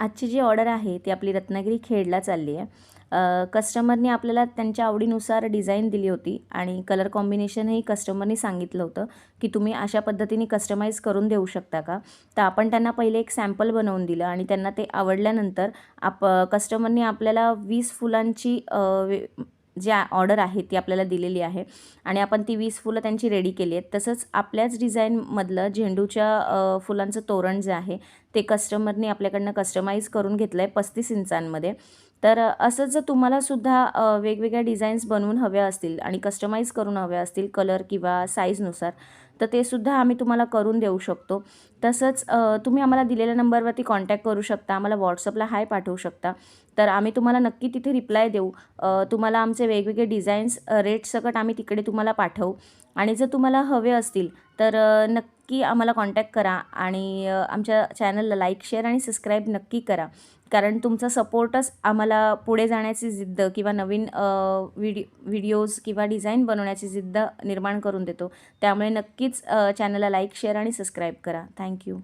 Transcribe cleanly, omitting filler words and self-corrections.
आजची जी ऑर्डर आहे ती आपली रत्नागिरी खेडला चालली आहे. कस्टमरनी आपल्याला त्यांच्या आवडीनुसार डिझाईन दिली होती आणि कलर कॉम्बिनेशनही कस्टमरनी सांगितलं होतं की तुम्ही अशा पद्धतीने कस्टमाइज करून देऊ शकता का. तर आपण त्यांना पहिले एक सॅम्पल बनवून दिलं आणि त्यांना ते आवडल्यानंतर कस्टमरनी आपल्याला 20 फुलांची जी ऑर्डर आहे ती आपल्याला दिलेली आहे आणि आपण ती 20 फुलं त्यांची रेडी केली आहेत. तसंच आपल्याच डिझाईनमधलं झेंडूच्या फुलांचं तोरण जे आहे ते कस्टमरनी आपल्याकडनं कस्टमाइज करून घेतलं आहे 35 इंचांमध्ये. तर असंच जर तुम्हालासुद्धा वेगवेगळ्या डिझाईन्स बनवून हव्या असतील आणि कस्टमाइज करून हव्या असतील कलर किंवा साईजनुसार, तर ते सुद्धा आम्ही तुम्हाला करून देऊ शकतो. तसंच तुम्ही आम्हाला दिलेल्या नंबरवरती कॉन्टॅक्ट करू शकता, आम्हाला व्हॉट्सअपला हाय पाठवू शकता. तर आम्ही तुम्हाला नक्की तिथे रिप्लाय देऊ. तुम्हाला आमचे वेगवेगळे डिझाईन्स रेटसकट आम्ही तिकडे तुम्हाला पाठवू आणि जर तुम्हाला हवे असतील तर नक्की आम्हाला कॉन्टॅक्ट करा आणि आमच्या चॅनलला लाईक, शेअर आणि सबस्क्राईब नक्की करा. कारण तुमचा सपोर्टच आम्हाला पुढे जाण्याची जिद्द किंवा नवीन व्हिडिओज किंवा डिझाईन बनवण्याची जिद्द निर्माण करून देतो. त्यामुळे नक्कीच चॅनलला लाईक, शेअर आणि सबस्क्राईब करा. थँक्यू.